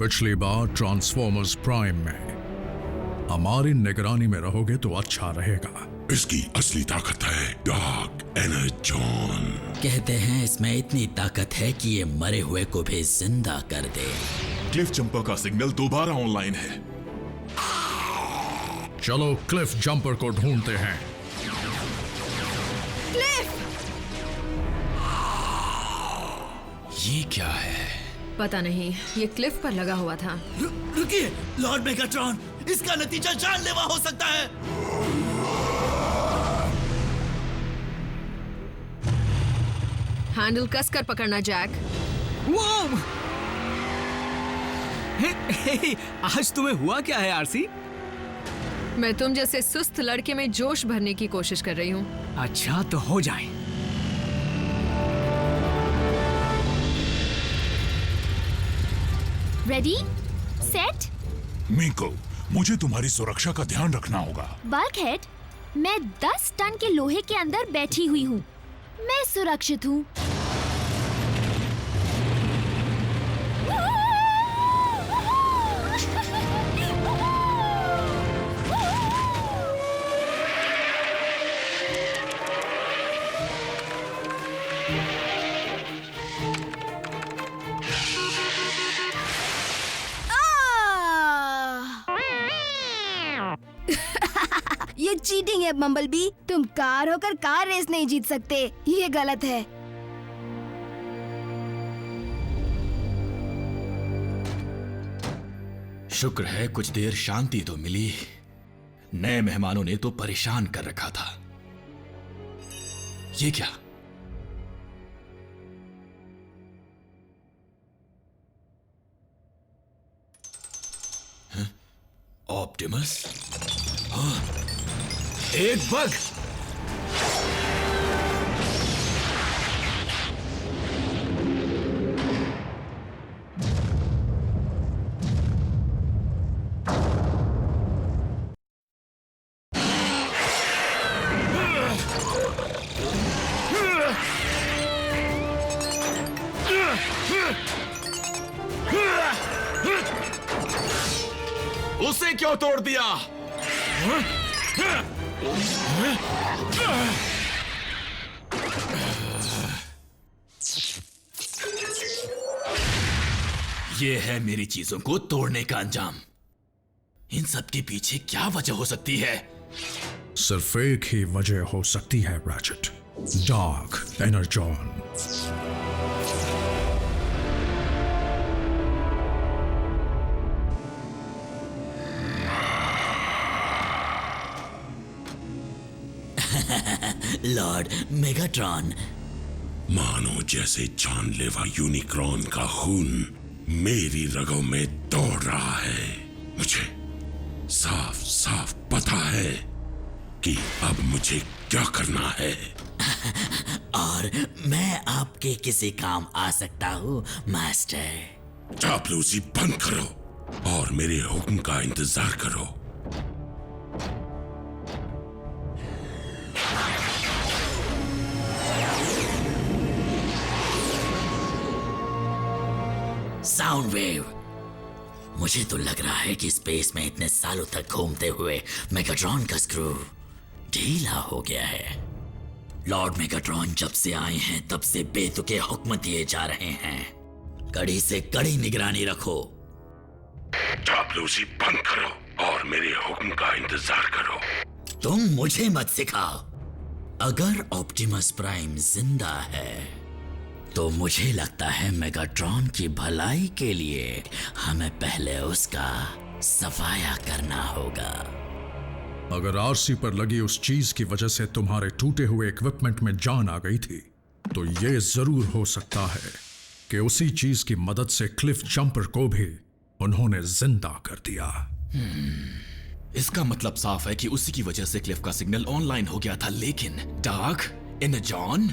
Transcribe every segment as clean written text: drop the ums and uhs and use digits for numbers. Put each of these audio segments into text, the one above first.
पिछली बार transformers prime में हमारी निगरानी में रहोगे तो अच्छा रहेगा। इसकी असली ताकत है डार्क एनर्जॉन। कहते हैं इसमें इतनी ताकत है कि ये मरे हुए को भी जिंदा कर दे। क्लिफ जंपर का सिग्नल दोबारा ऑनलाइन है। चलो क्लिफ जंपर को ढूंढते हैं। क्लिफ! ये क्या है? पता नहीं, ये क्लिफ पर लगा हुआ था। रुकिए, लॉर्ड मेगाट्रॉन, इसका नतीजा जानलेवा हो सकता है। हैंडल कसकर पकड़ना जैक। आज तुम्हें हुआ क्या है आरसी? मैं तुम जैसे सुस्त लड़के में जोश भरने की कोशिश कर रही हूँ। अच्छा तो हो जाए। Ready set. मिको, मुझे तुम्हारी सुरक्षा का ध्यान रखना होगा। बल्कहेड, मैं 10 टन के लोहे के अंदर बैठी हुई हूँ। मैं सुरक्षित हूँ। ये चीटिंग है बम्बलबी। तुम कार होकर कार रेस नहीं जीत सकते, ये गलत है। शुक्र है कुछ देर शांति तो मिली। नए मेहमानों ने तो परेशान कर रखा था। ये क्या? ऑप्टिमस? एक बग! उसे क्यों तोड़ दिया? ये है मेरी चीजों को तोड़ने का अंजाम। इन सब के पीछे क्या वजह हो सकती है? सिर्फ एक ही वजह हो सकती है ratchet, dark Energon. Lord Megatron, मानो जैसे जानलेवा यूनिक्रॉन का खून मेरी रगों में दौड़ रहा है। मुझे साफ साफ पता है कि अब मुझे क्या करना है। और मैं आपके किसी काम आ सकता हूँ मास्टर। चापलूसी बंद करो और मेरे हुक्म का इंतजार करो। साउंड वेव, मुझे तो लग रहा है कि स्पेस में इतने सालों तक घूमते हुए मेगाट्रॉन का स्क्रू ढीला हो गया है। लॉर्ड मेगाट्रॉन जब से आए हैं तब से बेतुके हुक्म दिए जा रहे हैं। कड़ी से कड़ी निगरानी रखो। चापलूसी बंद करो और मेरे हुक्म का इंतजार करो। तुम मुझे मत सिखाओ। अगर ऑप्टिमस प्राइम जिंदा है तो मुझे लगता है मेगाट्रॉन की भलाई के लिए हमें पहले उसका सफाया करना होगा। अगर आरसी पर लगी उस चीज की वजह से तुम्हारे टूटे हुए इक्विपमेंट में जान आ गई थी तो ये जरूर हो सकता है कि उसी चीज की मदद से क्लिफ जंपर को भी उन्होंने जिंदा कर दिया। इसका मतलब साफ है कि उसी की वजह से क्लिफ का सिग्नल ऑनलाइन हो गया था। लेकिन डार्क एनर्जॉन,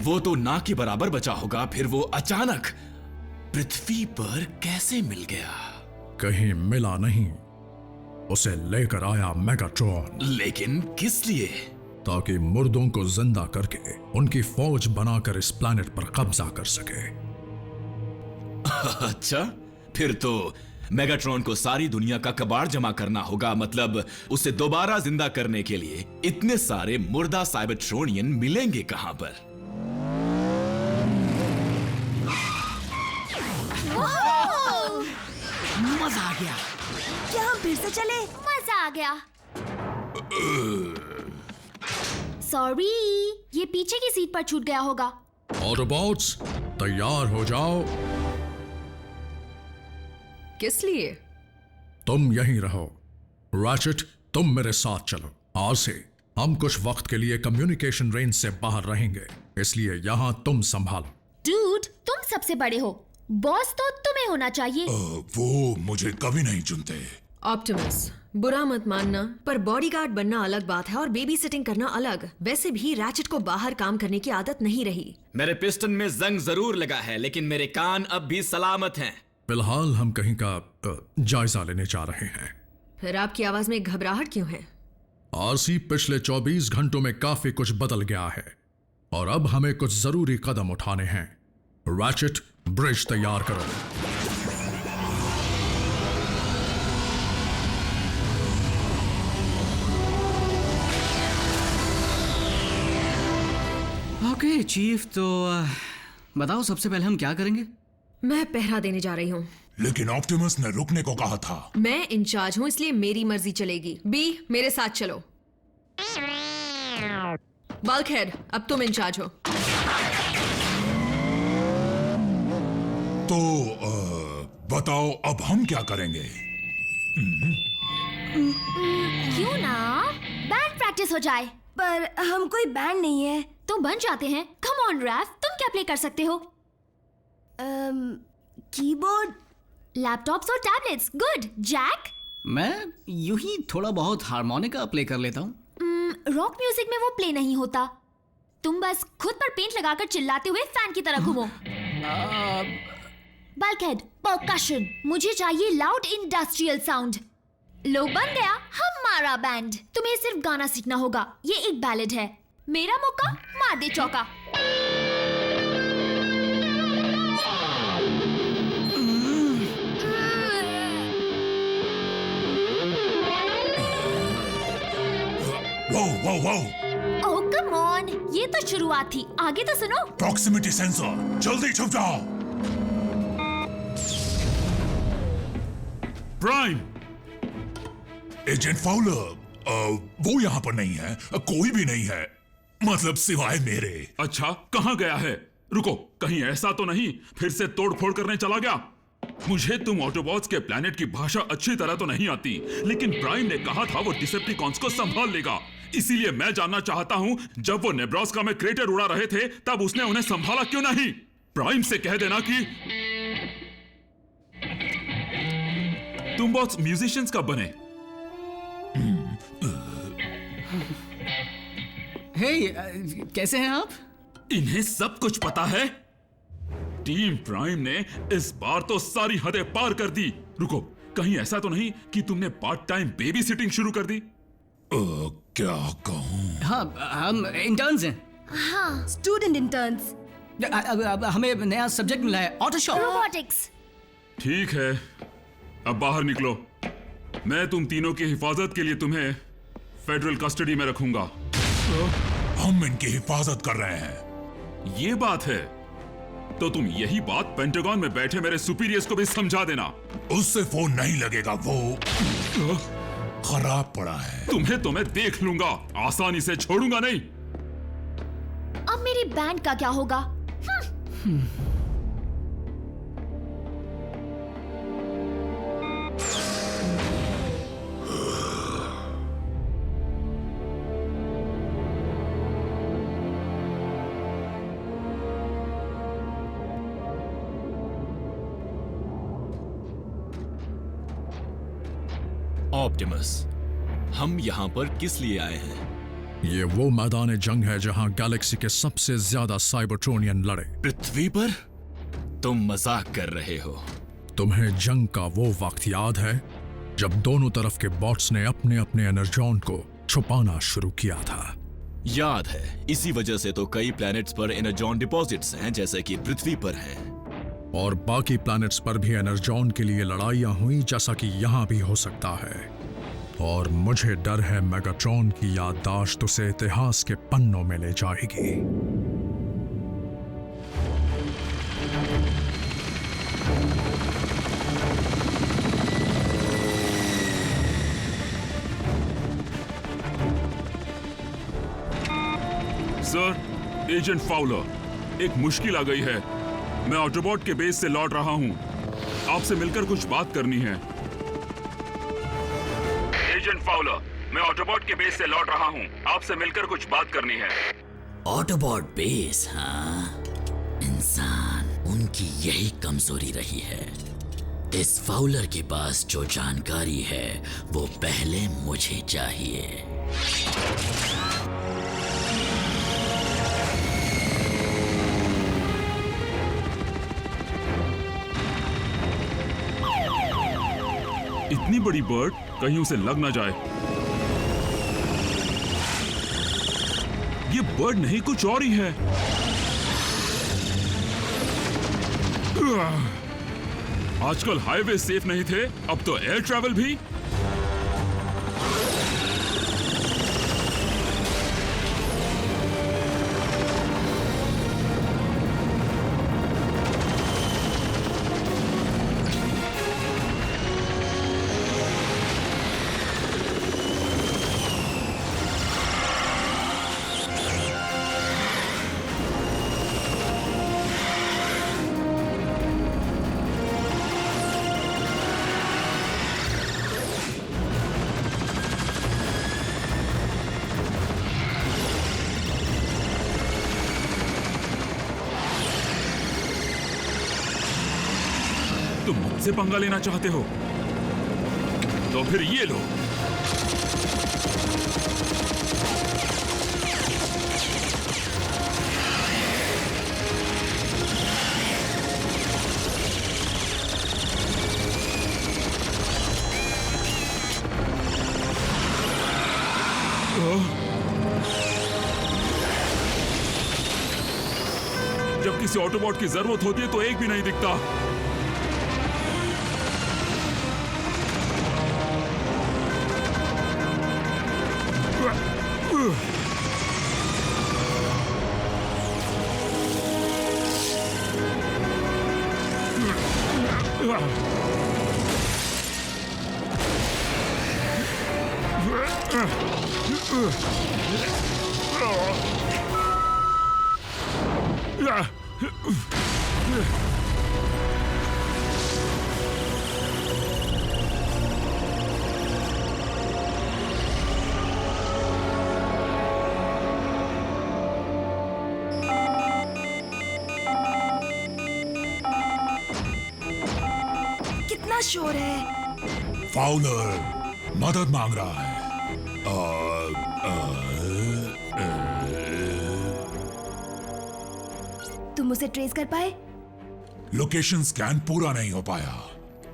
वो तो ना के बराबर बचा होगा, फिर वो अचानक पृथ्वी पर कैसे मिल गया? कहीं मिला नहीं, उसे लेकर आया मेगाट्रॉन। लेकिन किस लिए? ताकि मुर्दों को जिंदा करके उनकी फौज बनाकर इस प्लैनेट पर कब्जा कर सके। अच्छा, फिर तो मेगाट्रॉन को सारी दुनिया का कबाड़ जमा करना होगा। मतलब उसे दोबारा जिंदा करने के लिए इतने सारे मुर्दा साइबरट्रोनियन मिलेंगे कहां पर? मजा आ गया। क्या हम फिर से चले? मजा आ गया। सॉरी, ये पीछे की सीट पर छूट गया होगा। ऑटोबॉट्स तैयार हो जाओ। किस लिए? तुम यहीं रहो। रैचेट, तुम मेरे साथ चलो। आज से हम कुछ वक्त के लिए कम्युनिकेशन रेंज से बाहर रहेंगे, इसलिए यहाँ तुम संभालो। डूड, तुम सबसे बड़े हो, बॉस तो तुम्हें होना चाहिए। वो मुझे कभी नहीं चुनते। ऑप्टिमस, बुरा मत मानना, पर बॉडीगार्ड बनना अलग बात है और बेबी सिटिंग करना अलग। वैसे भी रैचेट को बाहर काम करने की आदत नहीं रही। मेरे पिस्टन में जंग जरूर लगा है, लेकिन मेरे कान अब भी सलामत हैं। फिलहाल हम कहीं का जायजा लेने जा रहे हैं। फिर आपकी आवाज में घबराहट क्यों है? आरसी, पिछले 24 घंटों में काफी कुछ बदल गया है और अब हमें कुछ जरूरी कदम उठाने हैं। रैचेट, ब्रिज तैयार करो। ओके चीफ, तो बताओ सबसे पहले हम क्या करेंगे? मैं पहरा देने जा रही हूँ। लेकिन ऑप्टिमस ने रुकने को कहा था। मैं इंचार्ज हूँ, इसलिए मेरी मर्जी चलेगी। बी, मेरे साथ चलो। बल्कहेड, अब तुम इंचार्ज हो। तो बताओ अब हम क्या करेंगे? क्यों ना बैंड प्रैक्टिस हो जाए? पर हम कोई बैंड नहीं है। तो बन जाते हैं। कम ऑन रैफ, तुम क्या प्ले कर सकते हो? कीबोर्ड, लैपटॉप्स और टैबलेट्स। गुड। जैक? मैं यूं ही थोड़ा बहुत हारमोनिका प्ले कर लेता हूँ। रॉक म्यूजिक में वो प्ले नहीं होता। तुम बस खुद पर पेंट लगाकर चिल्लाते हुए फैन की तरह घूमो। Bulkhead, percussion. मुझे चाहिए लाउड इंडस्ट्रियल साउंड। लो, बन गया हमारा बैंड। तुम्हें सिर्फ गाना सीखना होगा। ये एक बैलेड है। मेरा मौका, मार दे चौका। वो ओह कम ऑन, ये तो शुरुआत थी, आगे तो सुनो। प्रॉक्सिमिटी सेंसर, जल्दी छुप जाओ। प्राइम, एजेंट फाउलर, वो यहाँ पर नहीं है। कोई भी नहीं है, मतलब सिवाय मेरे। अच्छा, कहाँ गया है? रुको, कहीं ऐसा तो नहीं फिर से तोड़फोड़ करने चला गया? मुझे तुम ऑटोबॉट्स के प्लेनेट की भाषा अच्छी तरह तो नहीं आती, लेकिन प्राइम ने कहा था वो डिसेप्टिकॉन्स को संभाल लेगा। इसीलिए मैं जानना चाहता हूं, जब वो नेब्रास्का में क्रेटर उड़ा रहे थे तब उसने उन्हें संभाला क्यों नहीं? प्राइम से कह देना कि तुम बहुत म्यूजिशियंस कब बने? हे, कैसे हैं आप? इन्हें सब कुछ पता है। टीम प्राइम ने इस बार तो सारी हदें पार कर दी। रुको, कहीं ऐसा तो नहीं कि तुमने पार्ट टाइम बेबी सिटिंग शुरू कर दी? क्या कहूं? हाँ, हम इंटर्न्स हैं। हाँ, स्टूडेंट इंटर्न्स। अब हमें नया सब्जेक्ट मिला है, ऑटोशॉप। रोबोटिक्स। ठीक है, अब बाहर निकलो। मैं तुम तीनों की हिफाजत के लिए तुम्हें फेडरल कस्टडी में रखूंगा। हम इनकी हिफाजत कर रहे हैं। ये बात है, तो तुम यही बात पेंटागन में बैठे मेरे सुपीरियर्स को भी समझा देना। उससे फोन नहीं लगेगा, वो खराब पड़ा है। तुम्हें तो मैं देख लूंगा, आसानी से छोड़ूंगा नहीं। अब मेरी बैंड का क्या होगा? ऑप्टिमस, हम यहाँ पर किस लिए आए हैं? ये वो मैदान जंग है जहां गैलेक्सी के सबसे ज्यादा साइबरट्रोनियन लड़े। पृथ्वी पर? तुम मजाक कर रहे हो। तुम्हें जंग का वो वक्त याद है जब दोनों तरफ के बॉट्स ने अपने अपने एनर्जॉन को छुपाना शुरू किया था? याद है, इसी वजह से तो कई प्लैनेट्स पर एनर्जॉन डिपॉजिट्स हैं, जैसे कि पृथ्वी पर हैं। और बाकी प्लैनेट्स पर भी एनर्जॉन के लिए लड़ाइयां हुई जैसा कि यहां भी हो सकता है। और मुझे डर है मेगाट्रॉन की याददाश्त उसे इतिहास के पन्नों में ले जाएगी। सर, एजेंट फाउलर, एक मुश्किल आ गई है। मैं ऑटोबॉट के बेस से लौट रहा हूं। आपसे मिलकर कुछ बात करनी है। एजेंट फाउलर, मैं ऑटोबॉट के बेस से लौट रहा हूं। आपसे मिलकर कुछ बात करनी है। ऑटोबॉट बेस, हाँ? इंसान, उनकी यही कमजोरी रही है। इस फाउलर के पास जो जानकारी है वो पहले मुझे चाहिए। इतनी बड़ी बर्ड, कहीं उसे लग ना जाए। ये बर्ड नहीं, कुछ और ही है। आजकल हाईवे सेफ नहीं थे, अब तो एयर ट्रैवल भी। तुम मुझसे पंगा लेना चाहते हो तो फिर ये लो। जब किसी ऑटोबॉट की जरूरत होती है तो एक भी नहीं दिखता। कितना शोर है। फाउलर मदद मांग रहा है। तुम उसे ट्रेस कर पाए? लोकेशन स्कैन पूरा नहीं हो पाया।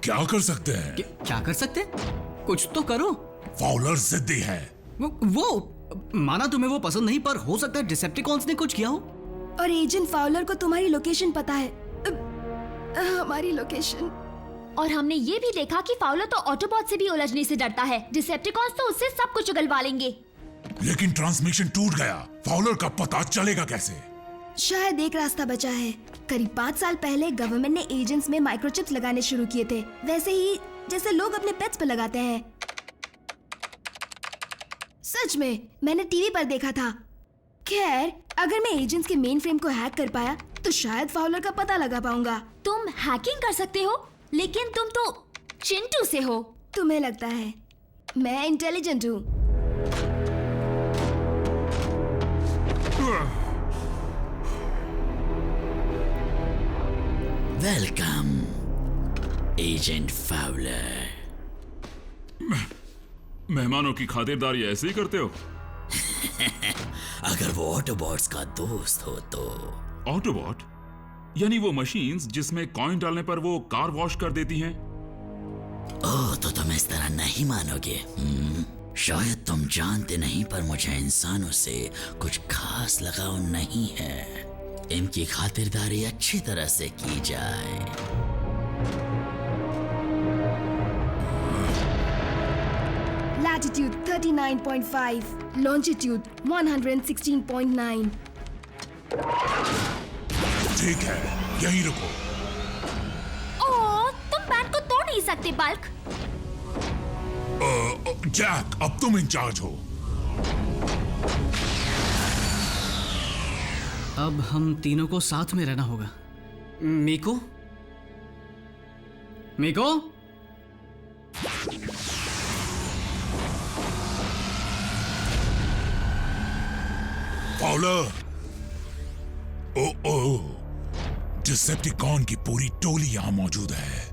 क्या कर सकते हैं? क्या कर सकते? कुछ तो करो। फाउलर जिद्दी है। वो माना तुम्हें वो पसंद नहीं, पर हो सकता है डिसेप्टिकॉन्स ने कुछ किया हो। और एजेंट फाउलर को तुम्हारी लोकेशन पता है। हमारी लोकेशन। और हमने ये भी देखा कि फाउलर तो ऑटोबॉट से भी उलझने से डरता है। डिसेप्टिकॉन्स तो उससे सब कुछ उगलवा लेंगे। लेकिन ट्रांसमिशन टूट गया। फाउलर का पता चलेगा कैसे? शायद एक रास्ता बचा है। करीब 5 साल पहले गवर्नमेंट ने एजेंट्स में माइक्रोचिप्स लगाने शुरू किए थे, वैसे ही जैसे लोग अपने पेट्स पर लगाते हैं। सच में, मैंने टीवी पर देखा था। खैर, अगर मैं एजेंट्स के मेन फ्रेम को हैक कर पाया तो शायद फाउलर का पता लगा पाऊंगा। तुम हैकिंग कर सकते हो, लेकिन तुम तो चिंटू से हो। तुम्हें लगता है मैं इंटेलिजेंट हूँ? Welcome agent Fowler. मेहमानों की खातिरदारी ऐसे ही करते हो? अगर वो ऑटोबॉट्स का दोस्त हो तो। ऑटोबॉट? यानी वो मशीन्स जिसमें कॉइन डालने पर वो कार वॉश कर देती हैं? ओह, तो तुम इस तरह नहीं मानोगे। शायद तुम जानते नहीं, पर मुझे इंसानों से कुछ खास लगाव नहीं है। इनकी खातिरदारी अच्छी तरह से की जाए। Latitude 39.5, longitude 116.9. ठीक है, यहीं रुको। ओह, तुम बैंड को तोड़ नहीं सकते बल्क। जैक, अब तुम इंचार्ज हो। अब हम तीनों को साथ में रहना होगा। मीको? मीको? फाउलर! ओ, डिसेप्टिकॉन की पूरी टोली यहां मौजूद है।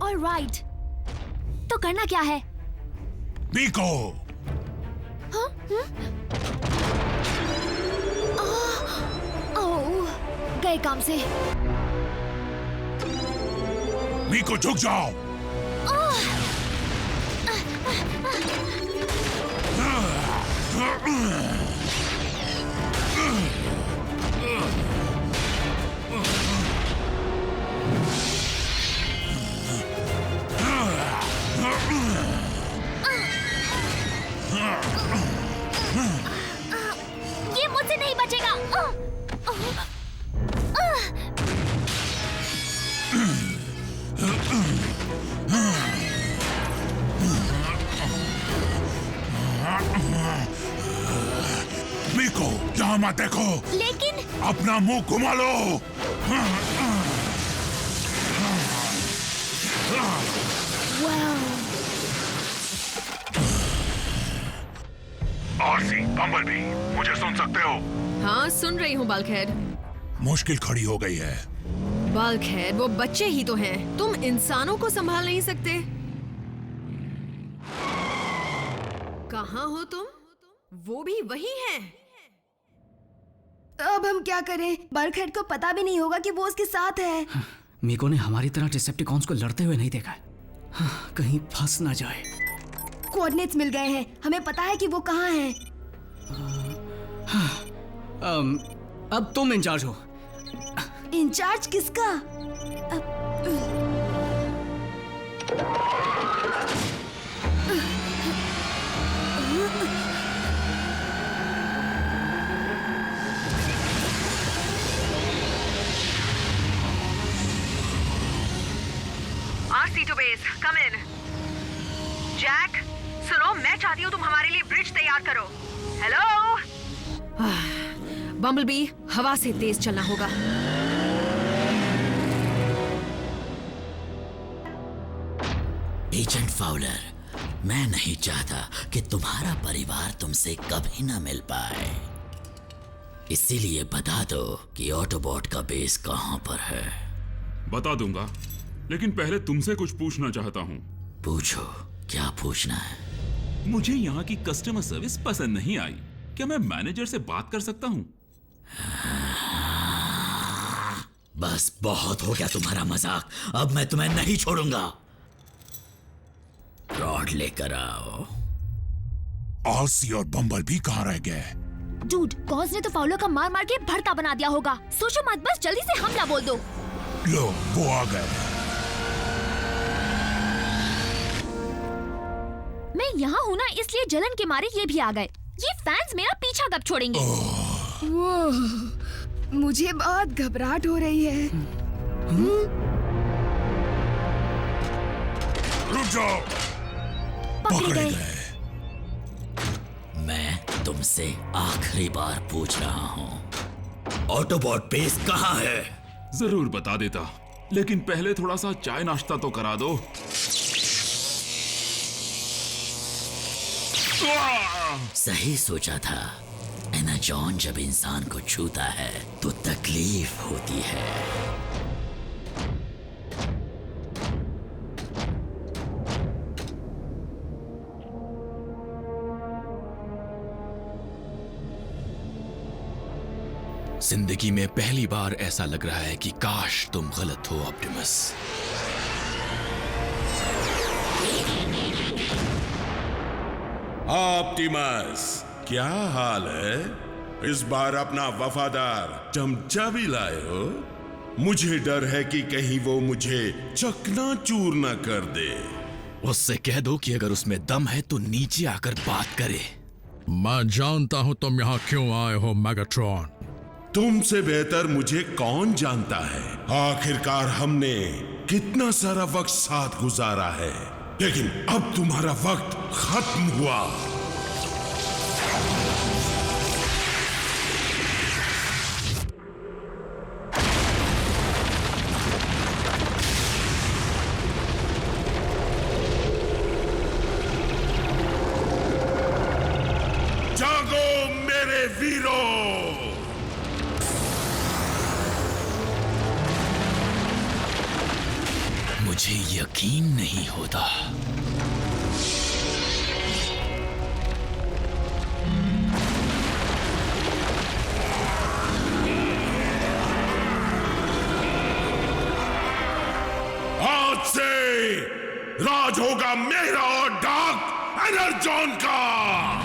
ऑलराइट, तो करना क्या है? मीको! ओह, गए काम से। मीको झुक जाओ। ये मुझसे नहीं बचेगा। मीको, यहाँ मत देखो। लेकिन अपना मुंह घुमा लो। आरसी, बम्बलबी, मुझे सुन सकते हो? हाँ, सुन रही हूँ बल्कहेड। मुश्किल खड़ी हो गई है। बल्कहेड, वो बच्चे ही तो हैं। तुम इंसानों को संभाल नहीं सकते। कहाँ हो तुम? वो भी वही हैं। अब हम क्या करें? बल्कहेड को पता भी नहीं होगा कि वो उसके साथ है। मीको ने हमारी तरह डिसेप्टिकॉन्स को लड़ते हुए नहीं देखा है। कहीं फंस ना जाए। कोऑर्डिनेट्स मिल गए हैं, हमें पता है कि वो कहाँ है। अब तुम इंचार्ज हो। इंचार्ज किसका? RC to base, come in. Jack, सुनो, मैं चाहती हूँ तुम हमारे लिए ब्रिज तैयार करो। हेलो? बम्बलबी, हवा से तेज चलना होगा। एजेंट फाउलर, मैं नहीं चाहता कि तुम्हारा परिवार तुमसे कभी ना मिल पाए। इसीलिए बता दो कि ऑटोबॉट का बेस कहाँ पर है। बता दूंगा, लेकिन पहले तुमसे कुछ पूछना चाहता हूँ। पूछो, क्या पूछना है? मुझे यहाँ की कस्टमर सर्विस पसंद नहीं आई। क्या मैं मैनेजर से बात कर सकता हूँ? बस बहुत हो गया तुम्हारा मजाक। अब मैं तुम्हें नहीं छोड़ूंगा। रॉड लेकर आओ। आरसी और बम्बलबी कहाँ रह गए? डूड, कॉज ने तो फाउलर का मार मार के भरता बना दिया होगा। सोचो मत, बस जल्दी से हमला बोल दो। लो, वो आ गए। मैं यहाँ हूँ ना, इसलिए जलन के मारे ये भी आ गए। ये फैंस मेरा पीछा कब छोड़ेंगे? मुझे बहुत घबराहट हो रही है। रुक जाओ। पकड़े गए। मैं तुमसे आखिरी बार पूछ रहा हूँ, ऑटोबॉट बेस कहाँ है? जरूर बता देता, लेकिन पहले थोड़ा सा चाय नाश्ता तो करा दो। सही सोचा था। एनाजॉन जब इंसान को छूता है तो तकलीफ होती है। जिंदगी में पहली बार ऐसा लग रहा है कि काश तुम गलत हो ऑप्टिमस। ऑप्टिमस, क्या हाल है? इस बार अपना वफादार चमचा भी लाए हो? मुझे डर है कि कहीं वो मुझे चकनाचूर न कर दे। उससे कह दो कि अगर उसमें दम है तो नीचे आकर बात करे। मैं जानता हूं तुम यहाँ क्यों आए हो मेगाट्रॉन। तुमसे बेहतर मुझे कौन जानता है। आखिरकार हमने कितना सारा वक्त साथ गुजारा है, लेकिन अब तुम्हारा वक्त खत्म हुआ। जागो मेरे वीरों! मुझे यकीन नहीं होता। आज से राज होगा मेरा और डार्क एनर्जॉन का।